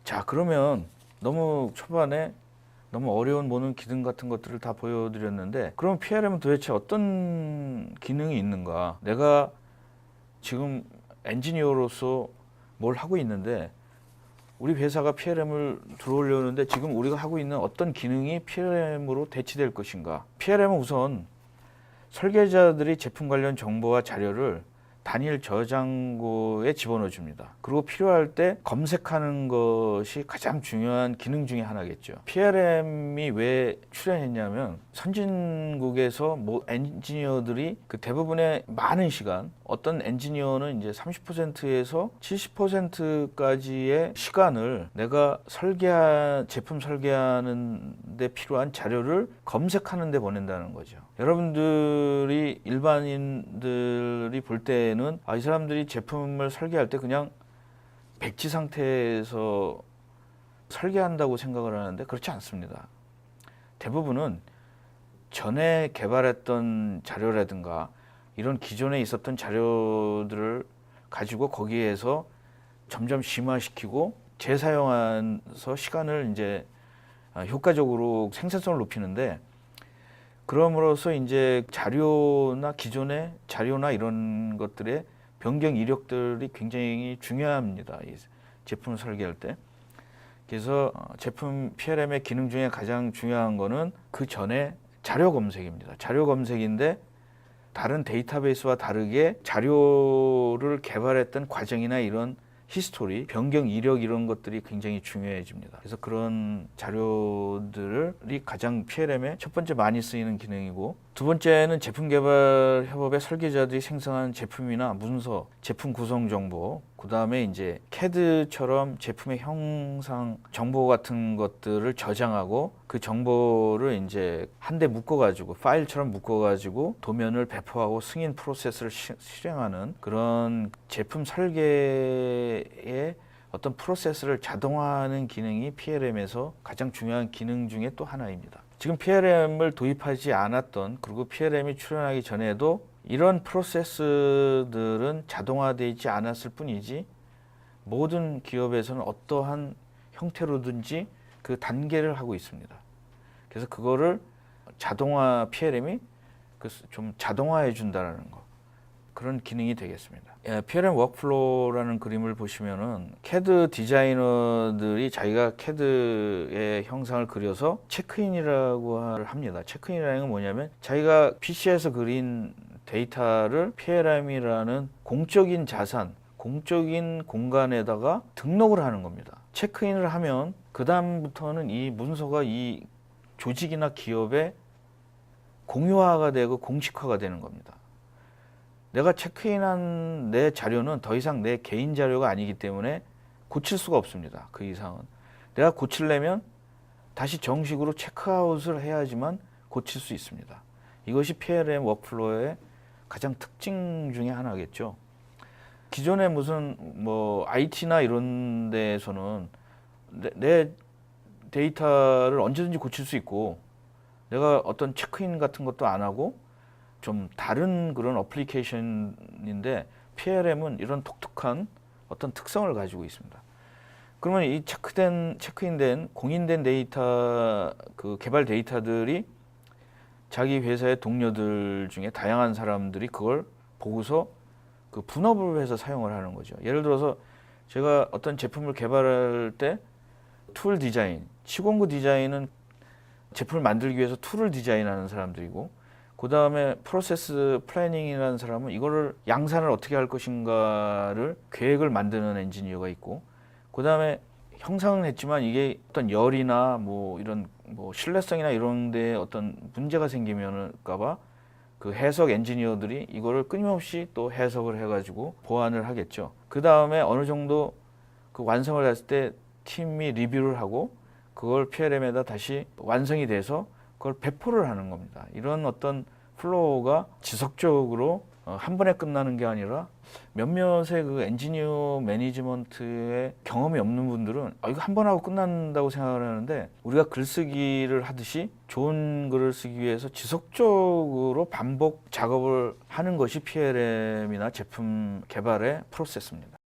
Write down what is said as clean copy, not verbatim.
자, 그러면 너무 초반에 너무 어려운 모든 기능 같은 것들을 다 보여드렸는데, 그럼 PLM은 도대체 어떤 기능이 있는가? 내가 지금 엔지니어로서 뭘 하고 있는데, 우리 회사가 PLM을 들어오려는데 지금 우리가 하고 있는 어떤 기능이 PLM으로 대치될 것인가? PLM은 우선 설계자들이 제품 관련 정보와 자료를 단일 저장고에 집어넣어 줍니다. 그리고 필요할 때 검색하는 것이 가장 중요한 기능 중에 하나겠죠. PLM이 왜 출현했냐면, 선진국에서 엔지니어들이 그 대부분의 많은 시간, 어떤 엔지니어는 이제 30%에서 70%까지의 시간을 내가 제품 설계하는 데 필요한 자료를 검색하는 데 보낸다는 거죠. 여러분들이 일반인들이 볼 때는 이 사람들이 제품을 설계할 때 그냥 백지 상태에서 설계한다고 생각을 하는데, 그렇지 않습니다. 대부분은 전에 개발했던 자료라든가 이런 기존에 있었던 자료들을 가지고 거기에서 점점 심화시키고 재사용해서 시간을 이제 효과적으로 생산성을 높이는데, 그럼으로써 이제 기존의 자료나 이런 것들의 변경 이력들이 굉장히 중요합니다. 이 제품 설계할 때. 그래서 제품 PLM의 기능 중에 가장 중요한 거는 그 전에 자료 검색입니다. 자료 검색인데, 다른 데이터베이스와 다르게 자료를 개발했던 과정이나 이런 히스토리, 변경 이력 이런 것들이 굉장히 중요해집니다. 그래서 그런 자료들이 가장 PLM에 첫 번째 많이 쓰이는 기능이고, 두 번째는 제품 개발 협업의 설계자들이 생성한 제품이나 문서, 제품 구성 정보, 그 다음에 이제 CAD처럼 제품의 형상 정보 같은 것들을 저장하고, 그 정보를 이제 한데 묶어가지고 파일처럼 묶어가지고 도면을 배포하고 승인 프로세스를 실행하는 그런 제품 설계의 어떤 프로세스를 자동화하는 기능이 PLM에서 가장 중요한 기능 중에 또 하나입니다. 지금 PLM을 도입하지 않았던, 그리고 PLM이 출현하기 전에도 이런 프로세스들은 자동화되지 않았을 뿐이지, 모든 기업에서는 어떠한 형태로든지 그 단계를 하고 있습니다. 그래서 그거를 PLM이 좀 자동화해 준다는 거, 그런 기능이 되겠습니다. PLM 워크플로우라는 그림을 보시면은 CAD 디자이너들이 자기가 CAD의 형상을 그려서 체크인이라고 합니다. 체크인이라는 건 뭐냐면, 자기가 PC에서 그린 데이터를 PLM이라는 공적인 자산, 공적인 공간에다가 등록을 하는 겁니다. 체크인을 하면 그 다음부터는 이 문서가 이 조직이나 기업에 공유화가 되고 공식화가 되는 겁니다. 내가 체크인한 내 자료는 더 이상 내 개인 자료가 아니기 때문에 고칠 수가 없습니다. 그 이상은. 내가 고치려면 다시 정식으로 체크아웃을 해야지만 고칠 수 있습니다. 이것이 PLM 워크플로우의 가장 특징 중에 하나겠죠. 기존에 무슨 IT나 이런 데에서는 내 데이터를 언제든지 고칠 수 있고, 내가 어떤 체크인 같은 것도 안 하고 좀 다른 그런 어플리케이션인데, PLM은 이런 독특한 어떤 특성을 가지고 있습니다. 그러면 이 체크인된 공인된 데이터, 그 개발 데이터들이 자기 회사의 동료들 중에 다양한 사람들이 그걸 보고서 그 분업을 해서 사용을 하는 거죠. 예를 들어서 제가 어떤 제품을 개발할 때 툴 디자인, 시공구 디자인은 제품을 만들기 위해서 툴을 디자인하는 사람들이고, 그 다음에 프로세스 플래닝이라는 사람은 이거를 양산을 어떻게 할 것인가를 계획을 만드는 엔지니어가 있고, 그 다음에 형상은 했지만 이게 어떤 열이나 이런 신뢰성이나 이런 데 어떤 문제가 생기면을까봐 그 해석 엔지니어들이 이거를 끊임없이 또 해석을 해가지고 보완을 하겠죠. 그 다음에 어느 정도 그 완성을 했을 때 팀이 리뷰를 하고, 그걸 PLM에다 다시 완성이 돼서 그걸 배포를 하는 겁니다. 이런 어떤 플로우가 지속적으로 한 번에 끝나는 게 아니라, 몇몇의 그 엔지니어 매니지먼트의 경험이 없는 분들은 이거 한 번 하고 끝난다고 생각을 하는데, 우리가 글쓰기를 하듯이 좋은 글을 쓰기 위해서 지속적으로 반복 작업을 하는 것이 PLM이나 제품 개발의 프로세스입니다.